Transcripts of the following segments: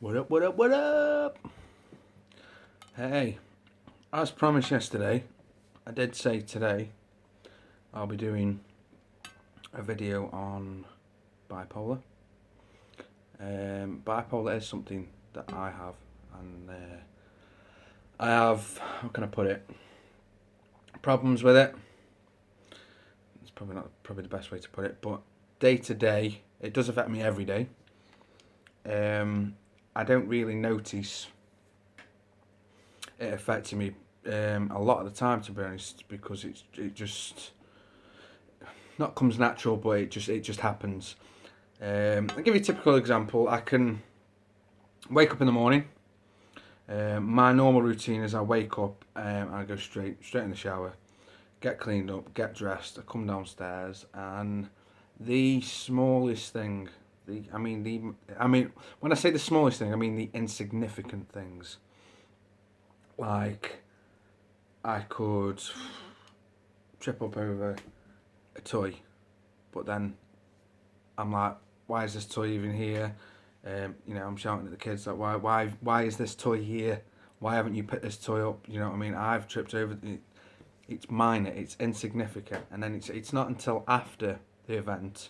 What up, what up, what up? Hey, as promised yesterday, I did say today I'll be doing a video on bipolar. Bipolar is something that I have, and I have, how can I put it, problems with it. It's probably not the best way to put it, but day to day, it does affect me every day. I don't really notice it affecting me a lot of the time, to be honest, because it just not comes natural, but it just happens. I'll give you a typical example. I can wake up in the morning. My normal routine is I wake up and I go straight in the shower, get cleaned up, get dressed. I come downstairs, and the smallest thing, when I say the smallest thing, I mean the insignificant things. Like, I could trip up over a toy, but then I'm like, why is this toy even here? I'm shouting at the kids like, why is this toy here? Why haven't you picked this toy up? You know what I mean? I've tripped over it. It's minor, it's insignificant, and then it's not until after the event,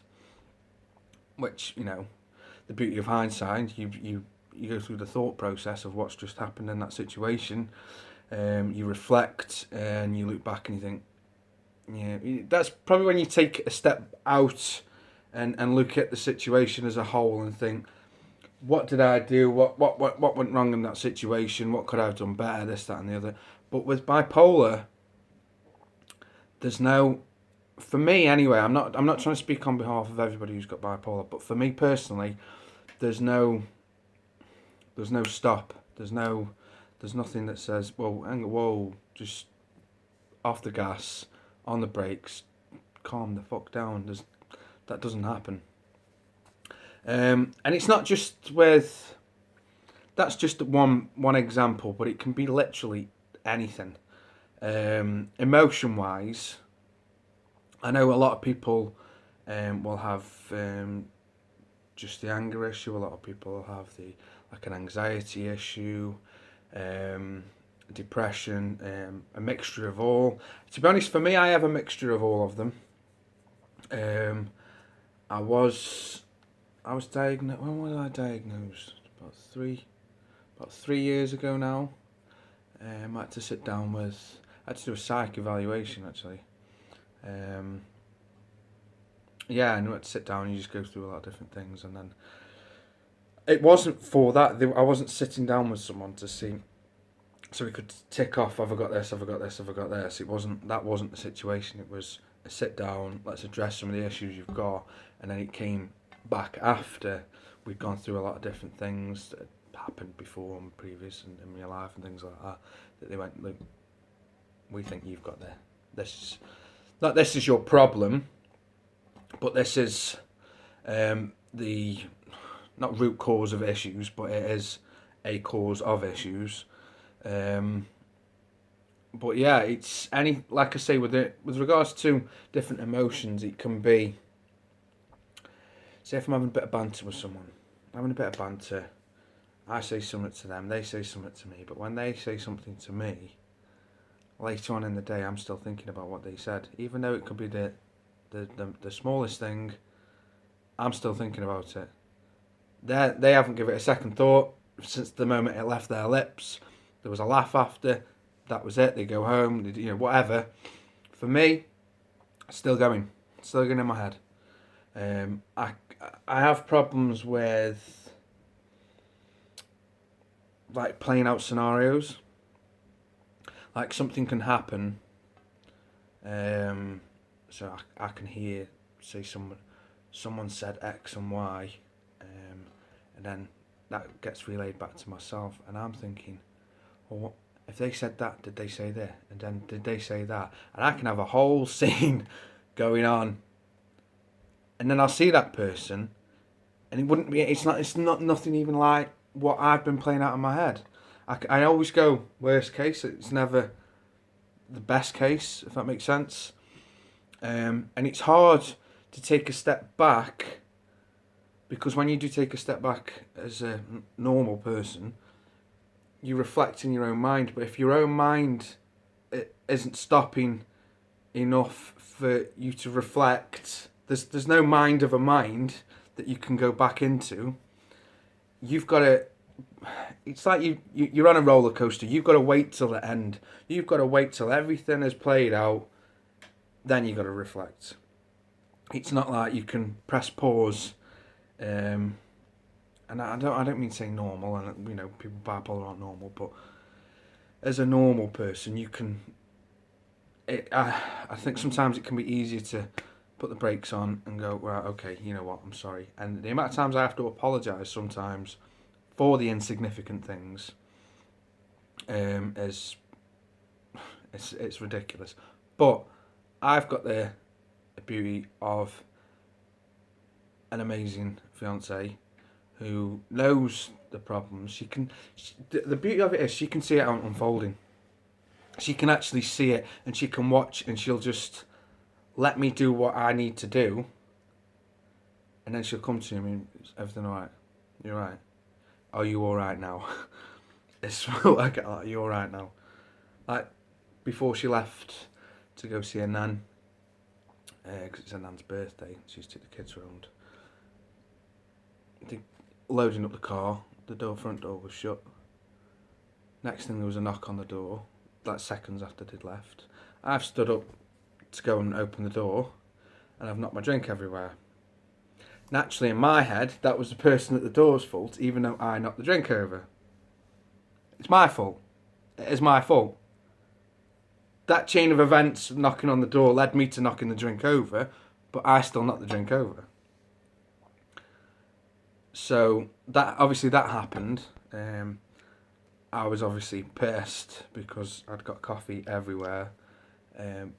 which the beauty of hindsight, you go through the thought process of what's just happened in that situation. You reflect and you look back and you think, yeah, that's probably when you take a step out and look at the situation as a whole and think, what did I do? What went wrong in that situation? What could I have done better? This, that, and the other. But with bipolar, there's no, for me anyway. I'm not trying to speak on behalf of everybody who's got bipolar, but for me personally, there's no stop. There's nothing that says, whoa, just off the gas, on the brakes, calm the fuck down. That doesn't happen. And it's not just with, that's just one example, but it can be literally anything. Emotion wise, I know a lot of people will have just the anger issue. A lot of people will have an anxiety issue, depression, a mixture of all. To be honest, for me, I have a mixture of all of them. I was diagnosed. When was I diagnosed? About 3 years ago now. I had to sit down with. I had to do a psych evaluation actually. And you had to sit down and you just go through a lot of different things, and then it wasn't for that. I wasn't sitting down with someone to see, so we could tick off. Have I got this? Have I got this? Have I got this? That wasn't the situation. It was a sit down. Let's address some of the issues you've got, and then it came back after we'd gone through a lot of different things that had happened before and previous in your life and things like that. That they went, look, we think you've got this is your problem, but this is the not root cause of issues, but it is a cause of issues. But yeah, it's like I say, with regards to different emotions, it can be. Say if I'm having a bit of banter with someone, I say something to them, they say something to me, but when they say something to me, later on in the day, I'm still thinking about what they said, even though it could be the smallest thing. I'm still thinking about it. They haven't given it a second thought since the moment it left their lips. There was a laugh after. That was it. They go home. Whatever. For me, still going in my head. I have problems with like playing out scenarios. Like something can happen. So I can hear, say someone said X and Y, and then that gets relayed back to myself, and I'm thinking, well, if they said that, did they say this? And then did they say that? And I can have a whole scene going on, and then I'll see that person, and it wouldn't be. It's not nothing even like what I've been playing out in my head. I always go worst case. It's never the best case, if that makes sense. And it's hard to take a step back Because when you do take a step back as a normal person, you reflect in your own mind. But if your own mind isn't stopping enough for you to reflect, there's no mind of a mind that you can go back into. You've got to. It's like you're on a roller coaster. You've got to wait till the end. You've got to wait till everything has played out. Then you've got to reflect. It's not like you can press pause. And I don't mean to say normal, and people bipolar aren't normal, but as a normal person, you can. I think sometimes it can be easier to put the brakes on and go, right, okay, you know what, I'm sorry. And the amount of times I have to apologise sometimes for the insignificant things, is it's ridiculous. But I've got the beauty of an amazing fiance who knows the problems. The beauty of it is she can see it unfolding. She can actually see it, and she can watch, and she'll just let me do what I need to do, and then she'll come to me and, everything alright? You alright? Are you alright now? It's what I get, like, you alright now? Like, before she left to go see her nan, because it's her nan's birthday, she used to take the kids around. They loading up the car, the front door was shut. Next thing, there was a knock on the door, like seconds after they'd left. I've stood up to go and open the door, and I've knocked my drink everywhere. Naturally, in my head, that was the person at the door's fault, even though I knocked the drink over. It's my fault. It is my fault. That chain of events knocking on the door led me to knocking the drink over, but I still knocked the drink over. So that happened. I was obviously pissed because I'd got coffee everywhere.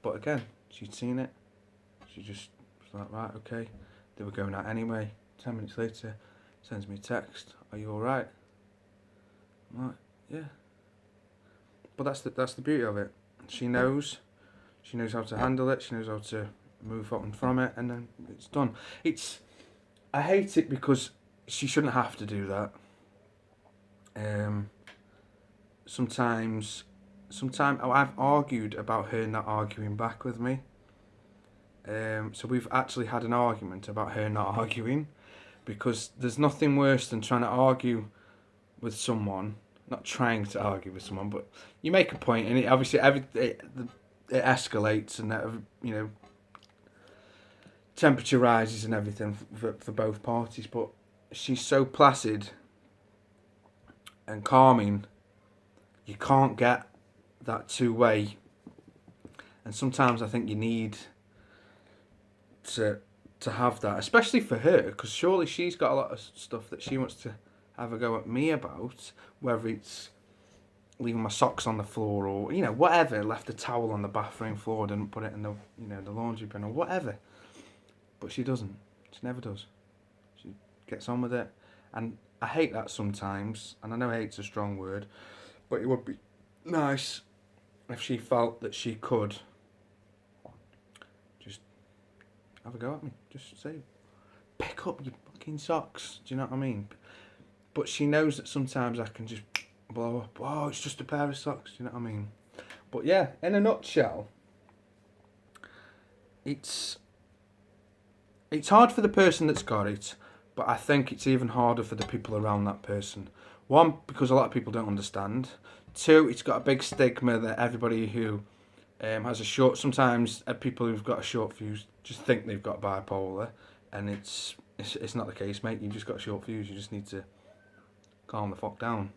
But again, she'd seen it. She just was like, right, okay. They were going out anyway. 10 minutes later, sends me a text. Are you alright? I'm like, yeah. But that's the beauty of it. She knows how to handle it. She knows how to move on from it, and then it's done. I hate it because she shouldn't have to do that. Sometimes I've argued about her not arguing back with me. So we've actually had an argument about her not arguing, because there's nothing worse than trying to argue with someone. Not trying to argue with someone, but you make a point, and it obviously it escalates, and temperature rises and everything for both parties. But she's so placid and calming. You can't get that two-way, and sometimes I think you need to have that, especially for her, because surely she's got a lot of stuff that she wants to have a go at me about, whether it's leaving my socks on the floor, or whatever, left a towel on the bathroom floor, didn't put it in the laundry bin, or whatever. But she doesn't. She never does. She gets on with it, and I hate that sometimes. And I know hate's a strong word, but it would be nice if she felt that she could just have a go at me. Just say, pick up your fucking socks. Do you know what I mean? But she knows that sometimes I can just blow up. Oh, it's just a pair of socks. Do you know what I mean? But yeah, in a nutshell, it's hard for the person that's got it, but I think it's even harder for the people around that person. One, because a lot of people don't understand. Two, it's got a big stigma that everybody who has sometimes people who've got a short fuse just think they've got bipolar, and it's not the case, mate. You've just got a short fuse. You just need to calm the fuck down.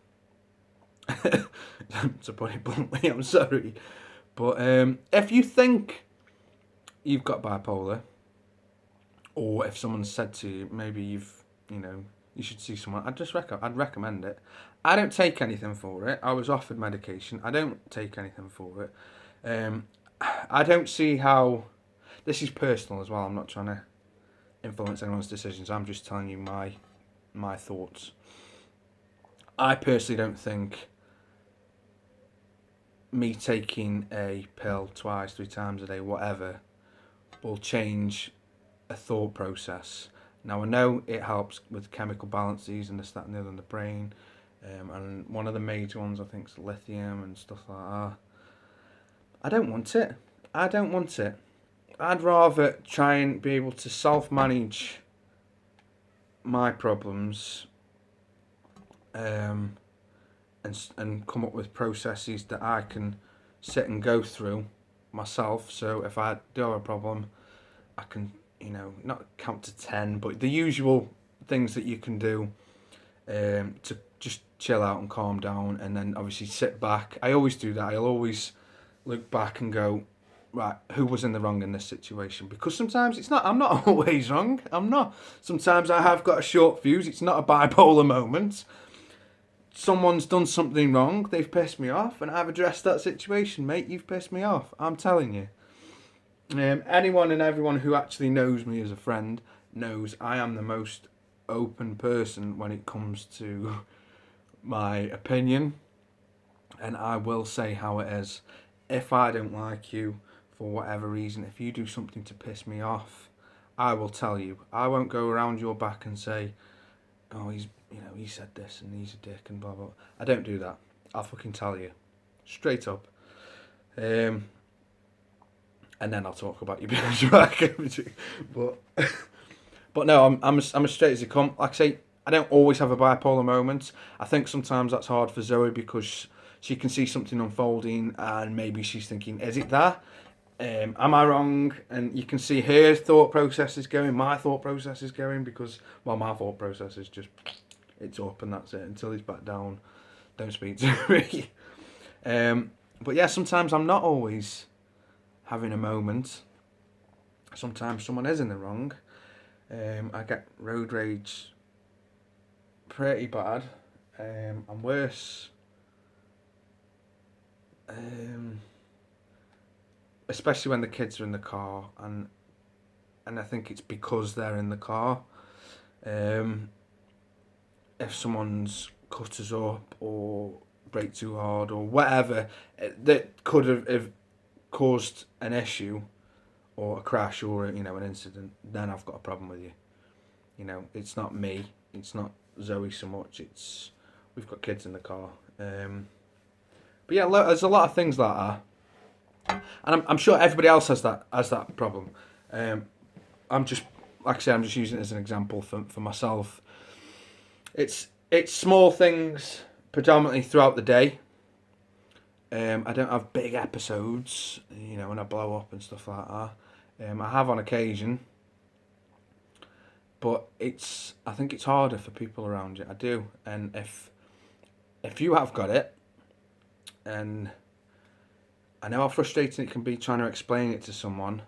To put it bluntly, I'm sorry. But if you think you've got bipolar, or if someone said to you, maybe you should see someone, I'd recommend it. I don't take anything for it. I was offered medication. I don't take anything for it. I don't see how... This is personal as well. I'm not trying to influence anyone's decisions. I'm just telling you my thoughts. I personally don't think me taking a pill twice, 3 times a day, whatever, will change a thought process. Now I know it helps with chemical balances and this, that and the other in the brain, and one of the major ones I think is lithium and stuff like that. I don't want it. I don't want it. I'd rather try and be able to self-manage my problems, um, and come up with processes that I can sit and go through myself. So if I do have a problem, I can, not count to 10, but the usual things that you can do, to just chill out and calm down, and then obviously sit back. I always do that. I'll always look back and go, right, who was in the wrong in this situation? Because sometimes I'm not always wrong. I'm not. Sometimes I have got a short fuse. It's not a bipolar moment. Someone's done something wrong. They've pissed me off, and I've addressed that situation, mate. You've pissed me off. I'm telling you. Anyone and everyone who actually knows me as a friend knows I am the most open person when it comes to my opinion, and I will say how it is. If I don't like you for whatever reason, if you do something to piss me off, I will tell you. I won't go around your back and say, oh, he said this and he's a dick and blah blah. I don't do that. I'll fucking tell you straight up. And then I'll talk about you behind your back. But no, I'm as straight as you come. Like I say, I don't always have a bipolar moment. I think sometimes that's hard for Zoe because she can see something unfolding and maybe she's thinking, is it that? Am I wrong? And you can see her thought process is going, my thought process is going, because, well, my thought process is just, it's up and that's it. Until he's back down, don't speak to me. But yeah, sometimes I'm not always having a moment. Sometimes someone is in the wrong. I get road rage pretty bad. I'm worse. Especially when the kids are in the car, and I think it's because they're in the car. If someone's cut us up or brake too hard or whatever that could have caused an issue or a crash or an incident, then I've got a problem with you. It's not me, it's not Zoe so much. It's we've got kids in the car. But yeah, there's a lot of things like that. And I'm sure everybody else has that problem. I'm just, like I say, I'm just using it as an example for myself. It's small things predominantly throughout the day. I don't have big episodes, when I blow up and stuff like that. I have on occasion, but I think it's harder for people around you. I do, and if you have got it, and I know how frustrating it can be trying to explain it to someone,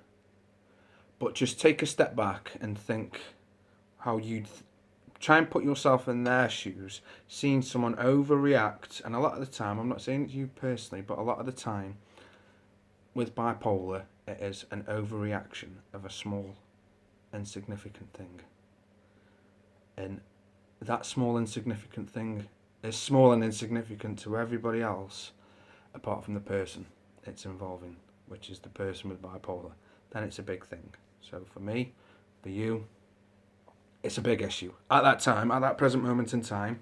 but just take a step back and think how you'd try and put yourself in their shoes, seeing someone overreact. And a lot of the time, I'm not saying it's you personally, but a lot of the time with bipolar, it is an overreaction of a small, insignificant thing. And that small, insignificant thing is small and insignificant to everybody else, apart from the person it's involving, which is the person with bipolar. Then it's a big thing. So for me, for you, it's a big issue. At that time, at that present moment in time,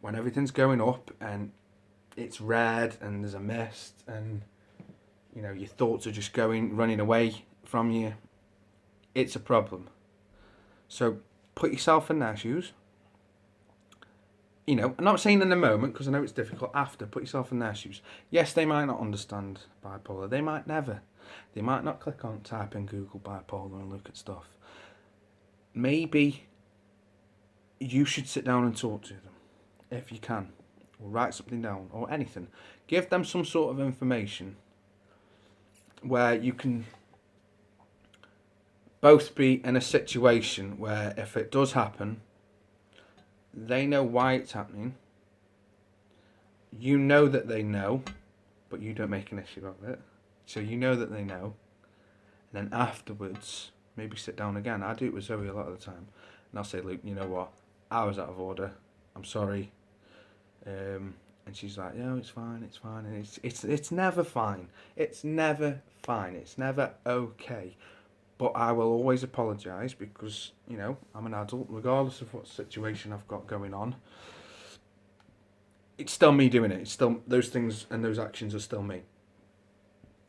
when everything's going up and it's red and there's a mist and your thoughts are just running away from you, it's a problem. So put yourself in their shoes. I'm not saying in the moment, because I know it's difficult. After, put yourself in their shoes. Yes, they might not understand bipolar. They might never. They might not type in Google bipolar and look at stuff. Maybe you should sit down and talk to them, if you can, or write something down, or anything. Give them some sort of information where you can both be in a situation where if it does happen, they know why it's happening. You know that they know, but you don't make an issue of it. So you know that they know. And then afterwards, maybe sit down again. I do it with Zoe a lot of the time. And I'll say, Luke, you know what? I was out of order. I'm sorry. And she's like, yeah, it's fine. And it's never fine. It's never fine. It's never okay. But I will always apologise because, you know, I'm an adult, regardless of what situation I've got going on. It's still me doing it. It's still, those things and those actions are still me.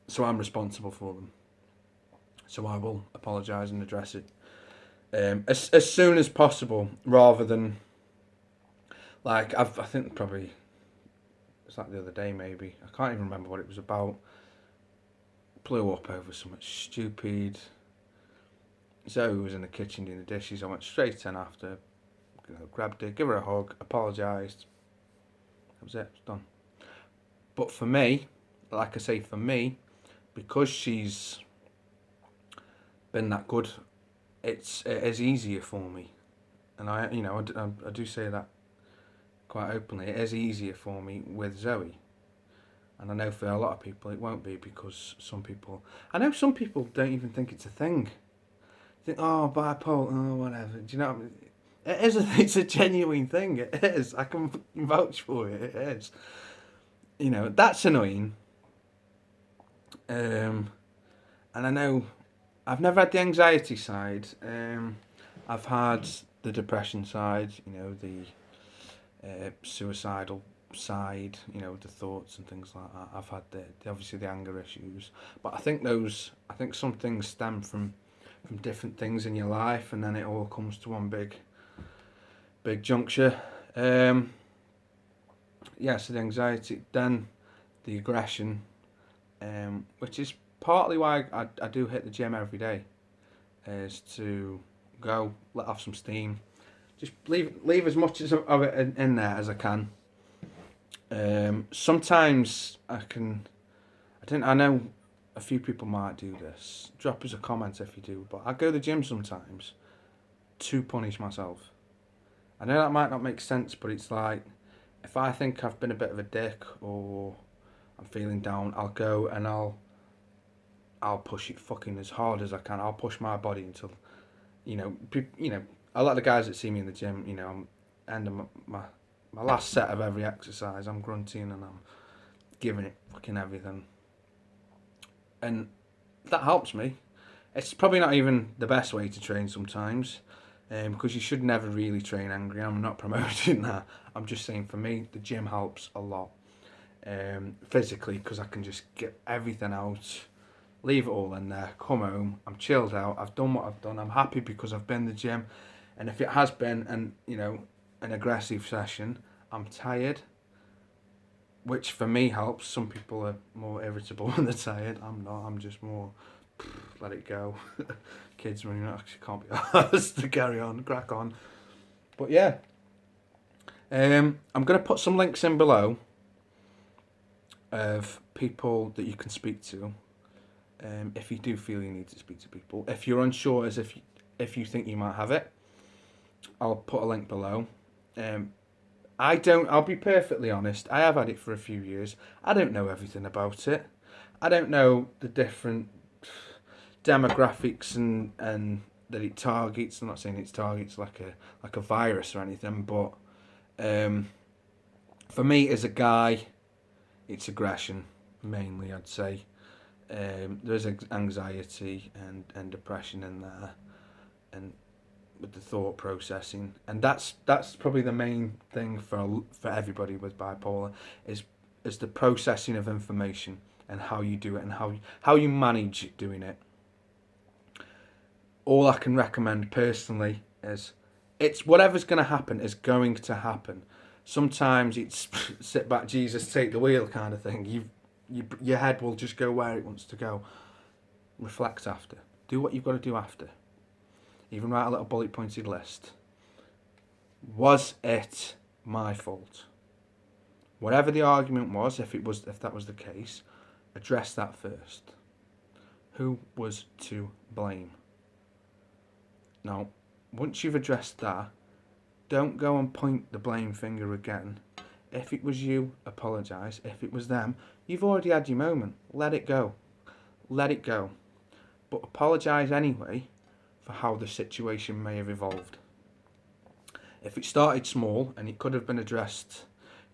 So I'm responsible for them. So I will apologise and address it as soon as possible, rather than, like, I think probably, it's like the other day maybe, I can't even remember what it was about. Blew up over something stupid. Zoe was in the kitchen doing the dishes. I went straight in after, grabbed her, give her a hug, apologised. That was it, it's done. But for me, like I say, for me, because she's been that good, it is easier for me. And I do say that quite openly. It is easier for me with Zoe. And I know for a lot of people it won't be, because I know some people don't even think it's a thing. Think, oh, bipolar, oh, whatever. Do you know what I mean? It is. It's a genuine thing. It is. I can vouch for it. It is. You know, that's annoying. And I know I've never had the anxiety side. I've had the depression side. You know, the suicidal side. You know, the thoughts and things like that. I've had the obviously the anger issues. But I think some things stem from different things in your life, and then it all comes to one big juncture. So the anxiety, then the aggression, which is partly why I do hit the gym every day, is to go, let off some steam, just leave as much of it in there as I can. Sometimes I know a few people might do this. Drop us a comment if you do. But I go to the gym sometimes to punish myself. I know that might not make sense, but it's like, if I think I've been a bit of a dick or I'm feeling down, I'll go and I'll push it fucking as hard as I can. I'll push my body until, I like the guys that see me in the gym, I'm ending my last set of every exercise, I'm grunting and I'm giving it fucking everything. And that helps me. It's probably not even the best way to train sometimes, because you should never really train angry. I'm not promoting that. I'm just saying, for me, the gym helps a lot, physically, because I can just get everything out, leave it all in there, come home, I'm chilled out, I've done what I've done, I'm happy because I've been to the gym. And if it has been an aggressive session, I'm tired, which for me helps. Some people are more irritable when they're tired. I'm not. I'm just more, let it go. Kids when you actually can't be asked to carry on, crack on. But yeah, I'm going to put some links in below of people that you can speak to, if you do feel you need to speak to people. If you're unsure as if you think you might have it, I'll put a link below. I'll be perfectly honest, I have had it for a few years. I don't know everything about it. I don't know the different demographics and that it targets. I'm not saying it targets like a virus or anything, but for me as a guy, it's aggression mainly, I'd say. There's anxiety and depression in there, and with the thought processing, and that's probably the main thing for everybody with bipolar is the processing of information and how you do it and how you manage doing it. All I can recommend personally is, it's whatever's going to happen is going to happen. Sometimes it's sit back, Jesus, take the wheel kind of thing. Your head will just go where it wants to go. Reflect after. Do what you've got to do after. Even write a little bullet pointed list. Was it my fault? Whatever the argument was, if that was the case, address that first. Who was to blame? Now, once you've addressed that, don't go and point the blame finger again. If it was you, apologise. If it was them, you've already had your moment. Let it go. Let it go. But apologise anyway for how the situation may have evolved. If it started small and it could have been addressed,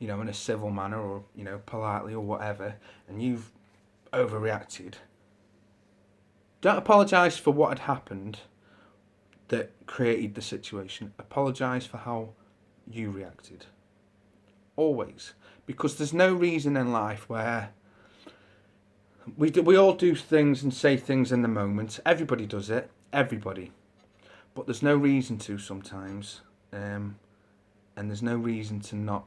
in a civil manner or, politely or whatever, and you've overreacted, Don't apologise for what had happened that created the situation. Apologise for how you reacted. Always. Because there's no reason in life where we all do things and say things in the moment. Everybody does it. Everybody. But there's no reason to sometimes. And there's no reason to not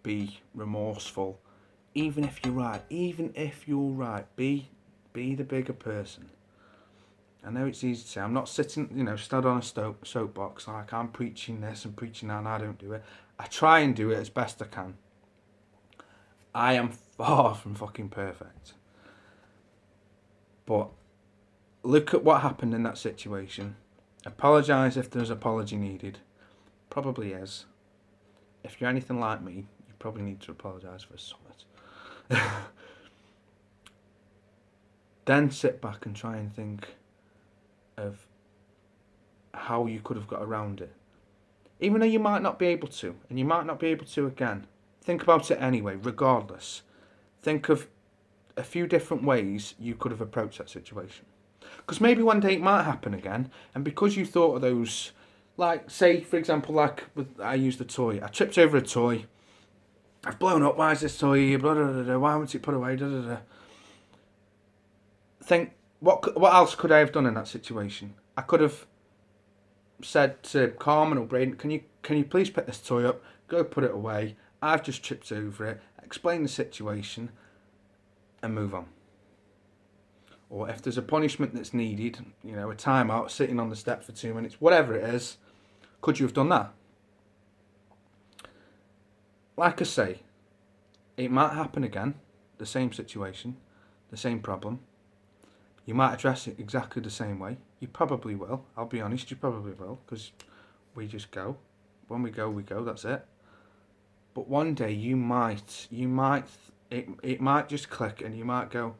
be remorseful. Even if you're right. Even if you're right. Be the bigger person. I know it's easy to say. I'm not sitting, stood on a soapbox like I'm preaching this and preaching that, and I don't do it. I try and do it as best I can. I am far from fucking perfect. But look at what happened in that situation. Apologise if there's apology needed. Probably is. If you're anything like me, you probably need to apologise for something. Then sit back and try and think of how you could have got around it. Even though you might not be able to, and you might not be able to again, think about it anyway, regardless. Think of a few different ways you could have approached that situation. Because maybe one day it might happen again, and because you thought of those, like, say, for example, I used the toy. I tripped over a toy. I've blown up. Why is this toy here? Blah, blah, blah, blah. Why won't it put away? Blah, blah, blah. Think, what else could I have done in that situation? I could have said to Carmen or Braden, can you please pick this toy up, go put it away, I've just tripped over it, explain the situation and move on. Or if there's a punishment that's needed, a timeout, sitting on the step for 2 minutes, whatever it is, could you have done that? Like I say, it might happen again, the same situation, the same problem. You might address it exactly the same way. You probably will. I'll be honest, you probably will, because we just go. When we go, that's it. But one day it might just click and you might go,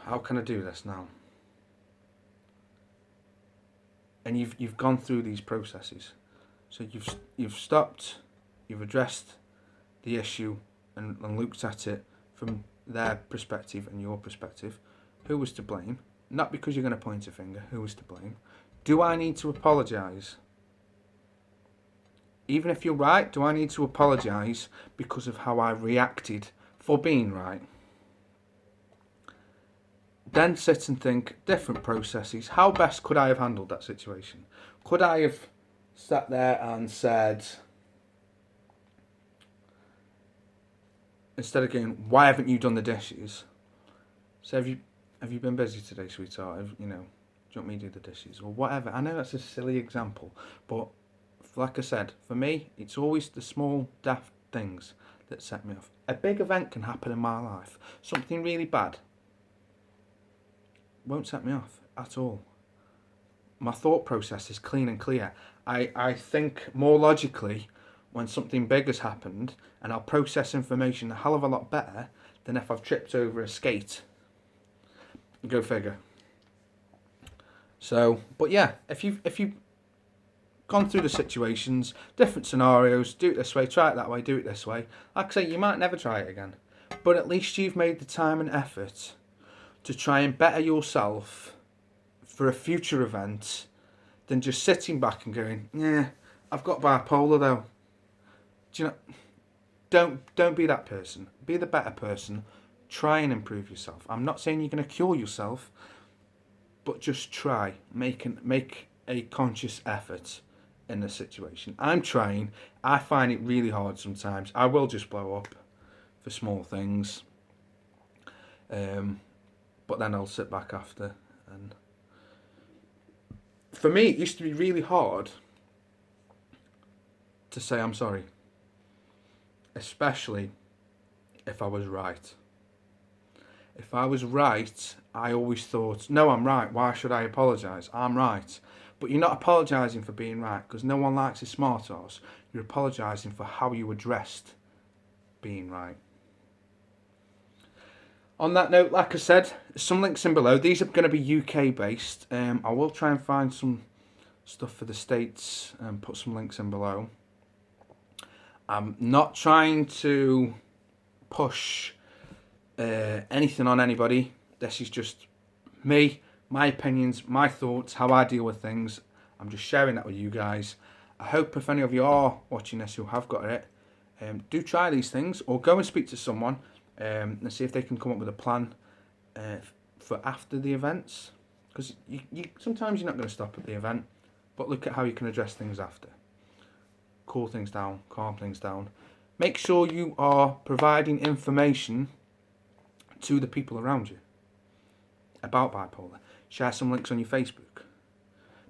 how can I do this now? And you've gone through these processes. So you've stopped, you've addressed the issue and looked at it from their perspective and your perspective. Who was to blame? Not because you're going to point a finger. Who was to blame? Do I need to apologise? Even if you're right, do I need to apologise because of how I reacted for being right? Then sit and think, different processes. How best could I have handled that situation? Could I have sat there and said, instead of going, why haven't you done the dishes? So have you been busy today, sweetheart? Do you want me to do the dishes? Or whatever. I know that's a silly example, but like I said, for me, it's always the small, daft things that set me off. A big event can happen in my life. Something really bad won't set me off at all. My thought process is clean and clear. I think more logically when something big has happened, and I'll process information a hell of a lot better than if I've tripped over a skate. Go figure. So, but yeah, if you've gone through the situations, different scenarios, do it this way, try it that way, do it this way. Like I say, you might never try it again, but at least you've made the time and effort to try and better yourself for a future event than just sitting back and going, yeah, I've got bipolar though. Do you know? Don't be that person. Be the better person. Try and improve yourself. I'm not saying you're going to cure yourself, but just try. Make a conscious effort in the situation. I'm trying. I find it really hard sometimes. I will just blow up for small things. But then I'll sit back after. And for me, it used to be really hard to say I'm sorry. Especially if I was right. If I was right, I always thought, no, I'm right. Why should I apologise? I'm right. But you're not apologising for being right, because no one likes a smart arse. You're apologising for how you addressed being right. On that note, like I said, some links in below. These are going to be UK based. I will try and find some stuff for the States and put some links in below. I'm not trying to push anything on anybody. This is just me, my opinions, my thoughts, how I deal with things. I'm just sharing that with you guys. I hope if any of you are watching this who have got it, do try these things, or go and speak to someone and see if they can come up with a plan for after the events. Because you sometimes you're not going to stop at the event, but look at how you can address things after. Cool things down, calm things down. Make sure you are providing information to the people around you about bipolar. Share some links on your Facebook.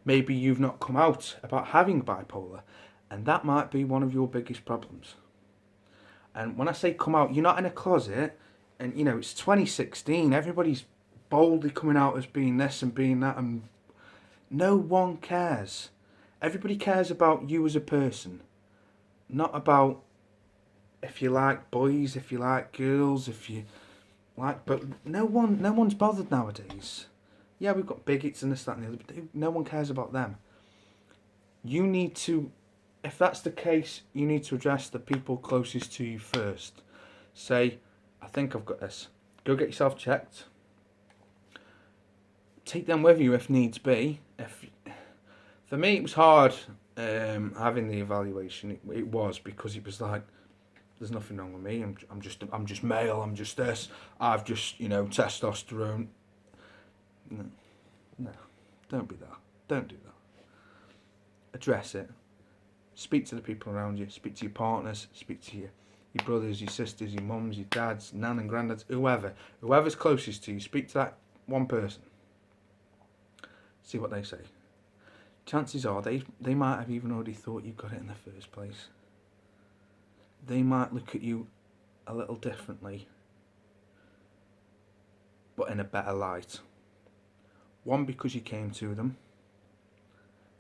Maybe you've not come out about having bipolar, and that might be one of your biggest problems. And when I say come out, you're not in a closet, and you know, it's 2016, everybody's boldly coming out as being this and being that, and no one cares. Everybody cares about you as a person, not about if you like boys, if you like girls, if you like, but no one's bothered nowadays. Yeah, we've got bigots and this, that and the other, but no one cares about them. You need to, if that's the case, you need to address the people closest to you first. Say, I think I've got this. Go get yourself checked. Take them with you if needs be. For me, it was hard having the evaluation. It was, because it was like, there's nothing wrong with me. I'm just male. I'm just this. I've just, testosterone. No, don't be that. Don't do that. Address it. Speak to the people around you. Speak to your partners. Speak to your brothers, your sisters, your mums, your dads, nan and granddads, whoever's closest to you. Speak to that one person. See what they say. Chances are they might have even already thought you got it in the first place. They might look at you a little differently, but in a better light. One, because you came to them.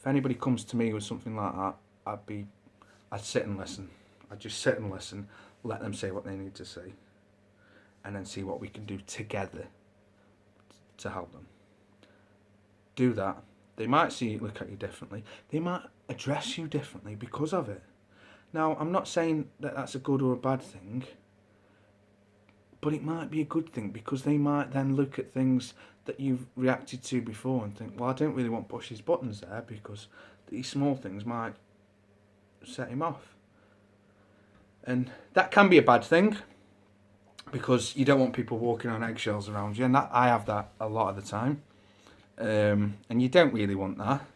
If anybody comes to me with something like that, I'd sit and listen. I'd just sit and listen, let them say what they need to say, and then see what we can do together to help them. Do that. They might look at you differently. They might address you differently because of it. Now, I'm not saying that that's a good or a bad thing, but it might be a good thing, because they might then look at things that you've reacted to before and think, well, I don't really want to push his buttons there, because these small things might set him off. And that can be a bad thing, because you don't want people walking on eggshells around you, and I have that a lot of the time. And you don't really want that.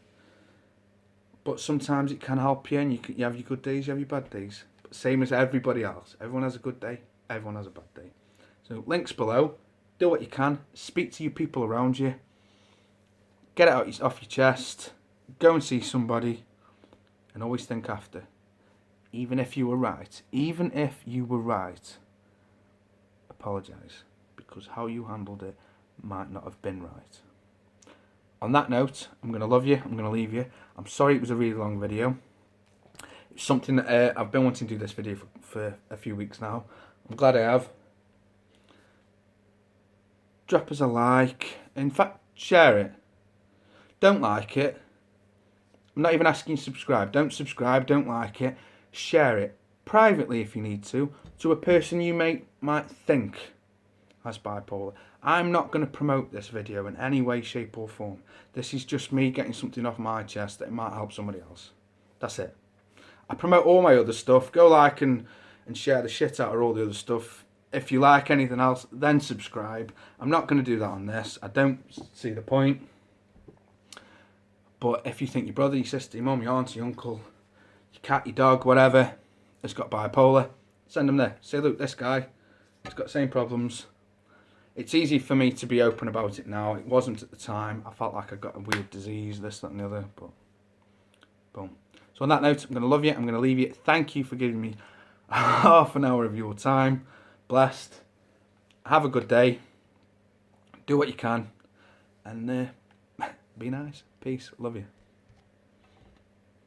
But sometimes it can help you, and you have your good days, you have your bad days. But same as everybody else. Everyone has a good day, everyone has a bad day. So links below. Do what you can. Speak to your people around you. Get it off your chest. Go and see somebody. And always think after. Even if you were right. Even if you were right. Apologise. Because how you handled it might not have been right. On that note, I'm going to love you. I'm going to leave you. I'm sorry it was a really long video. It's something that I've been wanting to do this video for a few weeks now. I'm glad I have. Drop us a like. In fact, share it. Don't like it. I'm not even asking you to subscribe. Don't subscribe. Don't like it. Share it privately if you need to a person you might think has bipolar. I'm not going to promote this video in any way, shape or form. This is just me getting something off my chest that might help somebody else. That's it. I promote all my other stuff. Go like and share the shit out of all the other stuff. If you like anything else, then subscribe. I'm not going to do that on this. I don't see the point. But if you think your brother, your sister, your mum, your aunt, your uncle, your cat, your dog, whatever, has got bipolar, send them there. Say, look, this guy, he's got the same problems. It's easy for me to be open about it now. It wasn't at the time. I felt like I got a weird disease, this, that and the other. But, boom. So on that note, I'm going to love you. I'm going to leave you. Thank you for giving me half an hour of your time. Blessed. Have a good day. Do what you can. And be nice. Peace. Love you.